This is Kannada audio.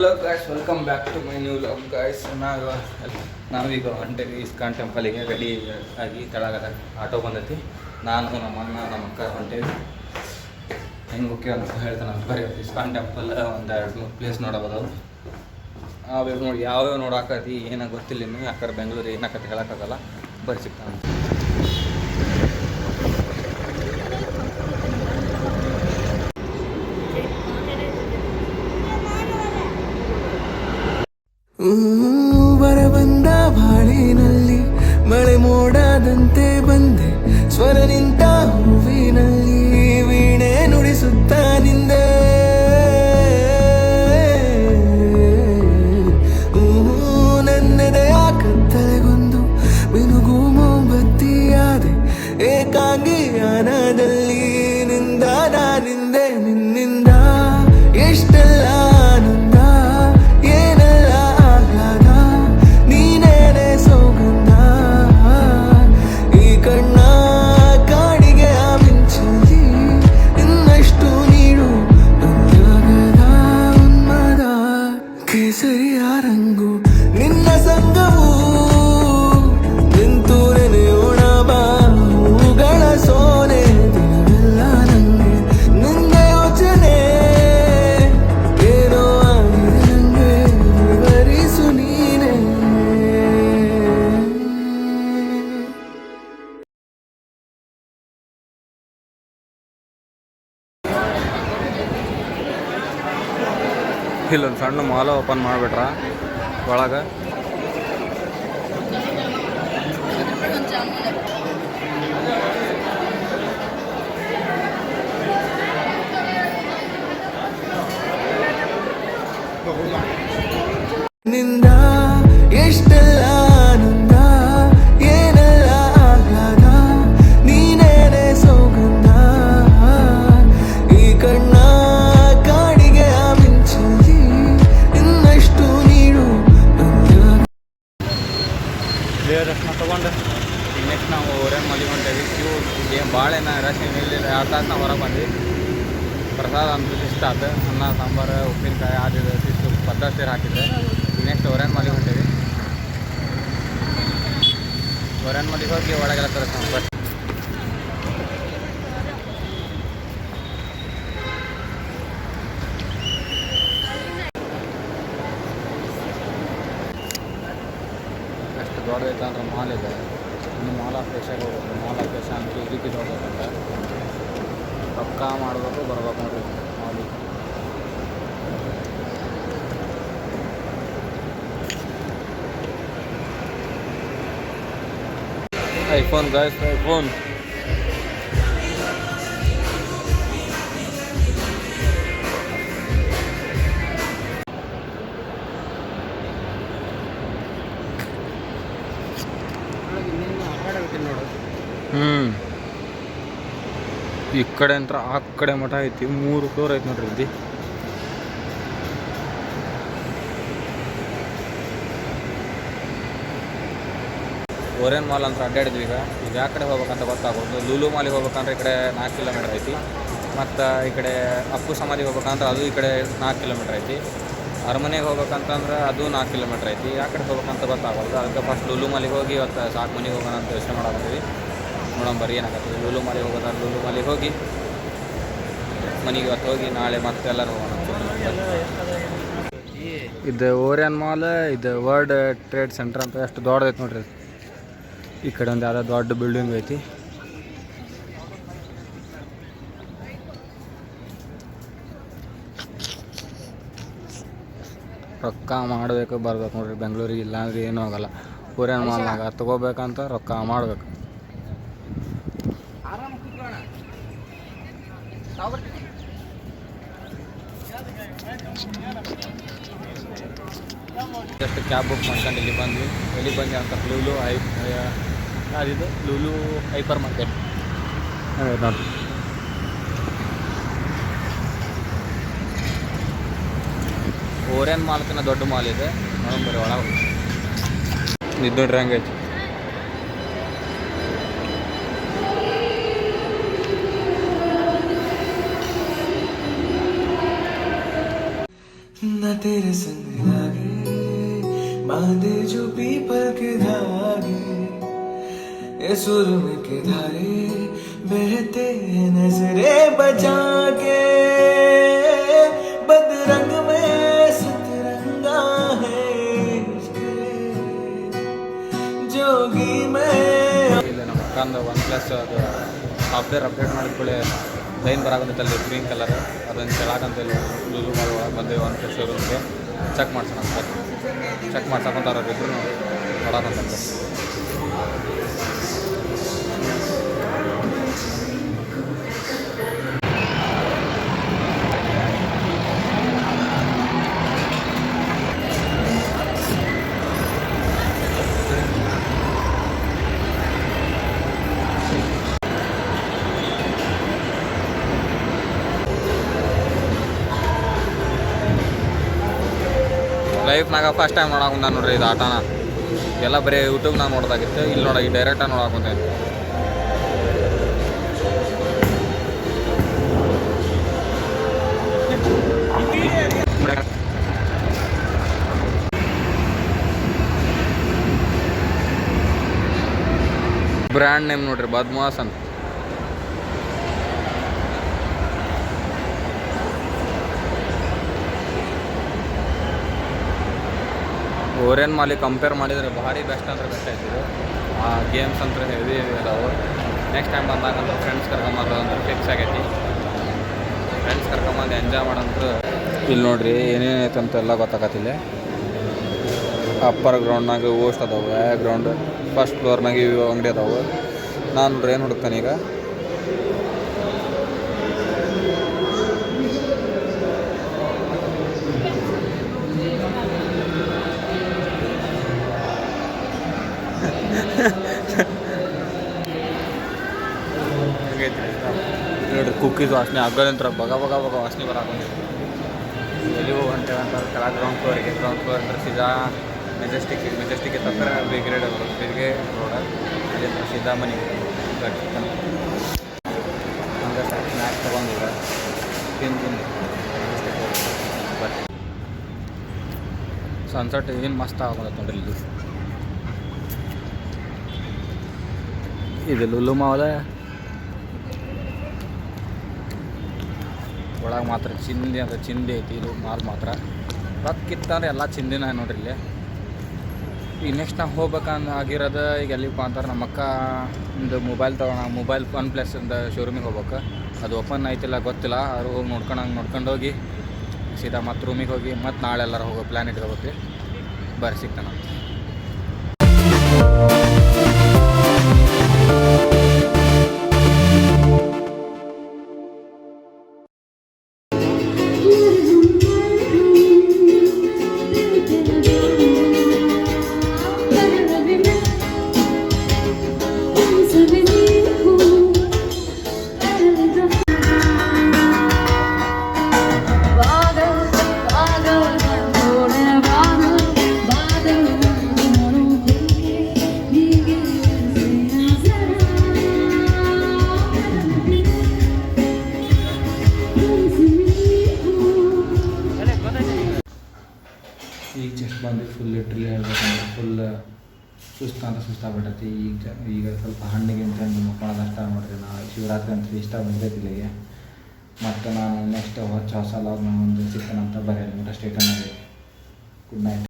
Hello guys, welcome back to my new vlog guys. ನಾವೀಗ ಹೊಂಟೇವಿ ಇಸ್ಕಾನ್ ಟೆಂಪಲಿಗೆ. ರೆಡಿ ಆಗಿ ಕೆಳಗಡೆ ಆಟೋ ಬಂದೈತಿ. ನಾನು ನಮ್ಮ ಅಣ್ಣ ನಮ್ಮ ಅಕ್ಕ ಹೊಂಟೇವಿ. ಹೆಂಗೆ ಓಕೆ ಅಂತ ಹೇಳ್ತಾನೆ ಅಂತ ಬರೀ ಇಸ್ಕಾನ್ ಟೆಂಪಲ್ ಒಂದೆರಡು ಮೂರು ಪ್ಲೇಸ್ ನೋಡಬೋದು. ಅವಾಗ ನೋಡಿ ಯಾವ್ಯಾವ ನೋಡಾಕತಿ ಏನಾಗ ಗೊತ್ತಿಲ್ಲ ಇನ್ನು. ಯಾಕಂದ್ರೆ ಬೆಂಗಳೂರು ಏನಾಕತಿ ಹೇಳೋಕ್ಕಾಗಲ್ಲ. ಬರೀ ಸಿಗ್ತಾನೆ. ಬರಬಂದ ಬಾಳಿನಲ್ಲಿ ಮಳೆ ಮೋಡದಂತೆ ಬಂದೆ, ಸ್ವರ ನಿಂತ ಹೂವಿನಲ್ಲಿ ವೀಣೆ ನುಡಿಸುತ್ತ ನಿಂದೆ. ನನ್ನೆದೆಯ ಕತ್ತಲೆಗೊಂದು ಮಿನುಗು ಮೊಂಬತ್ತಿಯಾದೆ, ಏಕಾಂಗಿ ಯಾನದಲ್ಲಿ ನಿಂದ ನಿಂದೆ. ನಿನ್ನಿಂದ ಎಷ್ಟೆಲ್ಲ ಆನಂದ, ಏನೆಲ್ಲ ಆಹ್ಲಾದ, ನೀನೇನೆ ಸೌಗಂಧ. ಈ ಕಣ್ಣ ಕಾಡಿಗೆ ಆ ಮಿಂಚಲ್ಲಿ ಇನ್ನಷ್ಟು ನೀಡು ಅನುರಾಗದ ಉನ್ಮಾದ. ಕೇಸರಿಯ ರಂಗು ನಿನ್ನ ಸಂಗವು, ನಿಂತು ನೆನೆಯೋಣ ಬಾ ಹೂಗಳ ಸೋನೆ. ದಿನವೆಲ್ಲ ನಂಗೆ ನಿಂದ ಯೋಚನೆ, ಏನೋ ಆಗಿದೆ ನಂಗೆ ವಿವರಿಸು ನೀನೆ. ಇಲ್ಲೊಂದು ಸಣ್ಣ ಮಾಲ ಓಪನ್ ಮಾಡಿಬಿಟ್ರ ಒಳಗೆ. ನಿಂದ ಎಷ್ಟೆಲ್ಲ ಆನಂದ, ಏನೆಲ್ಲ ಆಹ್ಲಾದ, ನೀನೇನೆ ಸೌಗಂಧ. ಈ ಕಣ್ಣ ಕಾಡಿಗೆ ಆ ಮಿಂಚಲ್ಲಿ ಇನ್ನಷ್ಟು ನೀಡು ಅನುರಾಗ. ದೇವ್ರ ದರ್ಶನ ತೊಗೊಂಡು ಈಗ ನೆಕ್ಸ್ಟ್ ನಾವು ಓರೇನ್ ಮಲಿಗೆ ಹೊಂಟೇವಿ. ಏನು ಭಾಳ ಏನು ರಶ್ ಏನಿಲ್ಲ. 2 ತಾಸು ನಾವು ಹೊರಗೆ ಬಂದ್ವಿ. ಪ್ರಸಾದ ಅಂತ ಇಷ್ಟ ಆಯ್ತು. ಅನ್ನ ಸಾಂಬಾರು ಉಪ್ಪಿನಕಾಯಿ ಆದಿದ್ದು ಇಷ್ಟು ಪದ್ಧತಿ ಸೇರಿ ಹಾಕಿದ್ರೆ. ಈಗ ನೆಕ್ಸ್ಟ್ ಓರೇನ್ ಮಲಿಗೆ ಹೊಂಟೇವಿ. ಓರೇನ್ ಮಲಿಗೆ ಹೋಗಿ ಒಳಗೆಲ್ಲ ತರಿಸ್ತಾನೆ ಬಟ್ ಎಷ್ಟು ದೊಡ್ಡದೈತೆ ಅಂದ್ರೆ ಮಾಲ್ ಇದೆ. ಇನ್ನು ಮಾಲ್ ಆಫ್ ಏಷ್ಯಾಗೆ ಹೋಗ್ಬೇಕು. ಮಾಲ್ ಆಫ್ ಏಷ್ಯಾ ಅಂತ ಇದಕ್ಕೆ ಹೋಗ್ಬೇಕಂತ ಪಕ್ಕ ಮಾಡಬೇಕು ಬರ್ಬೇಕು ನೋಡ್ರಿ ಮಾಲಿಗೆ. ಐಫೋನ್ ಗಾಯ್ಸ್, ಐಫೋನ್ ಈ ಕಡೆ ಅಂತ ಆ ಕಡೆ ಮಠ ಐತಿ. 3 ಫ್ಲೋರ್ ಐತಿ ನೋಡ್ರಿ ಇಲ್ಲಿ. ಓರೇನ್ ಮಾಲ್ ಅಂತ ಅಡ್ಡಾಡಿದ್ವಿ. ಈಗ ಯಾವ ಕಡೆ ಹೋಗ್ಬೇಕಂತ ಗೊತ್ತಾಗೋದು. ಲೂಲು ಮಾಲಿಗೆ ಹೋಗ್ಬೇಕಂದ್ರೆ ಈ ಕಡೆ 4 ಕಿಲೋಮೀಟ್ರ್ ಐತಿ. ಮತ್ತು ಈ ಕಡೆ ಅಪ್ಪು ಸಮಾಧಿಗೆ ಹೋಗ್ಬೇಕಂದ್ರೆ ಅದು ಈ ಕಡೆ 4 ಕಿಲೋಮೀಟ್ರ್ ಐತಿ. ಅರಮನೆಗೆ ಹೋಗ್ಬೇಕಂತಂದ್ರೆ ಅದು 4 ಕಿಲೋಮೀಟ್ರ್ ಐತಿ. ಯಾವ ಕಡೆ ಹೋಗ್ಬೇಕಂತ ಗೊತ್ತಾಗೋದು. ಅದಕ್ಕೆ ಫಸ್ಟ್ ಲೂಲು ಮಾಲಿಗೆ ಹೋಗಿ ಇವತ್ತು ಸಾಕು ಮನೆಗೆ ಹೋಗೋಣ ಅಂತ ಯೋಚನೆ ಮಾಡಾಕತ್ತೀವಿ. ನೋಡೋಣ ಬರ್ರಿ ಏನಾಗತ್ತೆ. ಲೂಲು ಮಾಲಿಗೆ ಹೋಗೋದಾದ್ರೆ ಲೂಲು ಮಾಲಿಗೆ ಹೋಗಿ ಮನೆಗೆ ಇವತ್ತು ಹೋಗಿ ನಾಳೆ ಮತ್ತೆ ಎಲ್ಲರೂ ಹೋಗೋಣ. ಇದು ಓರಿಯನ್ ಮಾಲ್, ಇದು ವರ್ಲ್ಡ್ ಟ್ರೇಡ್ ಸೆಂಟರ್ ಅಂತ ಎಷ್ಟು ದೊಡ್ಡದೈತೆ ನೋಡ್ರಿ. ಈ ಕಡೆ ಒಂದು ಯಾವುದೋ ದೊಡ್ಡ ಬಿಲ್ಡಿಂಗ್ ಐತಿ. ರೊಕ್ಕ ಮಾಡಬೇಕು ಬರ್ಬೇಕು ನೋಡ್ರಿ ಬೆಂಗಳೂರಿಗೆ. ಇಲ್ಲಾಂದ್ರೆ ಏನೂ ಆಗೋಲ್ಲ. ಓರಿಯನ್ ಮಾಲ್ನಾಗ ತೊಗೋಬೇಕಂತ ರೊಕ್ಕ ಮಾಡಬೇಕು. ಜಸ್ಟ್ ಕ್ಯಾಬ್ ಬುಕ್ ಮಾಡ್ಕೊಂಡು ಇಲ್ಲಿ ಬಂದ್ವಿ. ಎಲ್ಲಿ ಬಂದ್ವಿ ಅಂತ ಲೂಲು ಯಾವ್ದಿದು ಲೂಲು ಹೈಪರ್ ಮಾರ್ಕೆಟ್ ನೋಡಿ. ಓರೇನ್ ಮಾಲ್ಕಿನ ದೊಡ್ಡ ಮಾಲ್ ಇದೆ. ನೋಡೋಣ ಬರೀ ಒಳಗೆ ಇದು ನೋಡ್ರಿ ಹಂಗೈತಿ. तेरे संग लागे, बांधे जो पीपल के धागे, ये सुरम के धारे बहते हैं नजरे बचा के, बदरंग में सतरंगा है इश्क, जोगी में ಇಲ್ಲಿ ನಮ್ಮ ಅಕ್ಕಂದು OnePlus ಅದು ಸಾಫ್ಟ್ವೇರ್ ಅಪ್ಡೇಟ್ ಮಾಡಿದ್ಕೊಳ್ಳಿ ಲೈನ್ ಬರಾಕಂತಲ್ಲಿ ಗ್ರೀನ್ ಕಲರ್ ಅದನ್ನು ಕೆಳಗಂತಲ್ಲಿ ಲೂಲು ಮಾಲ್ ಒಳಗೆ ಬಂದೇವೆ OnePlus ಶೋರೂಮ್ಗೆ ಚೆಕ್ ಮಾಡ್ಸೋಣ ಅಂತ ಚೆಕ್ ಮಾಡ್ಸಕ್ಕಂತಾರೆ ಅವ್ರಿಬ್ರು ನೋಡಕ್ಕಂತ. ಲೈಫ್ನಾಗ ಫಸ್ಟ್ ಟೈಮ್ ನೋಡಾಕುಂದ ನೋಡ್ರಿ ಇದು ಆಟನ. ಎಲ್ಲ ಬರೀ ಯೂಟ್ಯೂಬ್ನಾಗ ನೋಡೋದಾಗಿತ್ತು, ಇಲ್ಲಿ ನೋಡ ಈ ಡೈರೆಕ್ಟಾಗಿ ನೋಡಾಕುಂತೆ. ಬ್ರ್ಯಾಂಡ್ ನೇಮ್ ನೋಡ್ರಿ ಬದ್ಮಾಸ್ ಅಂತ. ಓರಿಯನ್ ಮಾಲಿ ಕಂಪೇರ್ ಮಾಡಿದರೆ ಭಾರಿ ಬೆಸ್ಟ್ ಅಂದ್ರೆ ಬೆಸ್ಟ್ ಆಯ್ತಿದ್ದು. ಆ ಗೇಮ್ಸ್ ಅಂದ್ರೆ ಹೆವಿ ಇದಾವೆ. ನೆಕ್ಸ್ಟ್ ಟೈಮ್ ಬಂದಾಗಂದ್ರೆ ಫ್ರೆಂಡ್ಸ್ ಕರ್ಕೊಂಬಂದು ಅಂದ್ರೆ ಫಿಕ್ಸ್ ಆಗೈತಿ. ಫ್ರೆಂಡ್ಸ್ ಕರ್ಕೊಂಬಂದು ಎಂಜಾಯ್ ಮಾಡಂದ್ರೆ ಇಲ್ಲಿ ನೋಡ್ರಿ ಏನೇನೈತೆ ಅಂತೆಲ್ಲ ಗೊತ್ತಾಗತ್ತಿಲ್ಲ. ಅಪ್ಪರ್ ಗ್ರೌಂಡ್ನಾಗ ಓಸ್ಟ್ ಅದಾವೆ, ಗ್ರೌಂಡ್ ಫಸ್ಟ್ ಫ್ಲೋರ್ನಾಗ ಇವು ಅಂಗಡಿ ಅದಾವೆ. ನಾನು ನೋಡ್ರಿ ಏನು ಹುಡುಕ್ತಾನೆ ಈಗ ನೋಡ್ರಿ ಕುಕ್ಕೀಸ್ ವಾಸನೆ ಹಗ್ಗದಂತ್ರ ಬಗ ಬಗ ಬಗ ವಾಸನೆ ಬರಾಕೊಂಡಿದೆ. ಎಲ್ಲಿ ಹೋಗಂತೇವೆ ಅಂತ ಕೆಳಗೆ ಗ್ರೌಂಡ್ ಫ್ಲೋರಿಗೆ, ಗ್ರೌಂಡ್ ಫ್ಲೋರ್ ಅಂದ್ರೆ ಸೀದಾ ಮೆಜೆಸ್ಟಿಕ್ ತಪ್ಪರ ಬ್ರಿಗೇಡ್ ರೋಡ ಅಲ್ಲಿ ಸೀದಾ ಮನೆ ಹಂಗೆ ಸ್ನ್ಯಾಕ್ಸ್ ತೊಗೊಂಡಿಲ್ಲ ತಿಂದು ಬಟ್ ಸನ್ಸೆಟ್ ಏನು ಮಸ್ತ್ ಆಗೋದು ನೋಡ್ರಿ. ಇದು ಲುಲು ಮಾಲ್ ಒಳಗೆ ಮಾತ್ರ ಚಿಂದಿ ಅಂದ್ರೆ ಚಿಂದಿ ಐತಿ. ಇದು ಮಾಲ್ ಮಾತ್ರ ರೊಕ್ಕಿತ್ತಂದ್ರೆ ಎಲ್ಲ ಚಿಂದಿನ ನೋಡ್ರಿ ಇಲ್ಲಿ. ಈಗ ನೆಕ್ಸ್ಟ್ ನಾವು ಹೋಗ್ಬೇಕಂದು ಆಗಿರೋದು ಈಗ ಎಲ್ಲಿಪ್ಪ ಅಂತಾರೆ ನಮ್ಮ ಅಕ್ಕ ಒಂದು ಮೊಬೈಲ್ OnePlus ಇಂದ ಶೋರೂಮಿಗೆ ಹೋಗ್ಬೇಕು. ಅದು ಓಪನ್ ಆಯ್ತಿಲ್ಲ ಗೊತ್ತಿಲ್ಲ, ಅವ್ರು ಹೋಗಿ ನೋಡ್ಕೊಂಡು ಹೋಗಿ ಸೀದಾ ಮತ್ತೆ ರೂಮಿಗೆ ಹೋಗಿ ಮತ್ತು ನಾಳೆ ಎಲ್ಲರೂ ಹೋಗೋ ಪ್ಲ್ಯಾನ್ ಇಟ್ಕೋಬೇಕು. ಬರ್ರಿ ಸಿಗ್ತಾನಂತ. ಈಗ ಜಸ್ಟ್ ಬಂದು ಫುಲ್ ಲಿಟ್ರಲಿ ಹೇಳ್ಬೇಕಂದ್ರೆ ಫುಲ್ ಸುಸ್ತಾಗ್ಬಿಟ್ಟೈತಿ. ಈಗ ಸ್ವಲ್ಪ ಹಣ್ಣಿಗೆ ಅಂತಂದು ಮಕ್ಕಳದ ಅಷ್ಟ ನೋಡ್ರಿ. ನಾ ಶಿವರಾತ್ರಿ ಅಂತ ಇಷ್ಟ ಬಂದೈತಿ ಇಲ್ಲಿಗೆ. ಮತ್ತು ನಾನು ನೆಕ್ಸ್ಟ್ ಹೊಸ ಲಾಗ್ ನಾನು ಒಂದು ಸಿಗ್ತಾನಂತ ಬರೆಯಲ್ಲ ಸ್ಟೇಟನ್ನಾಗಿ. Good night.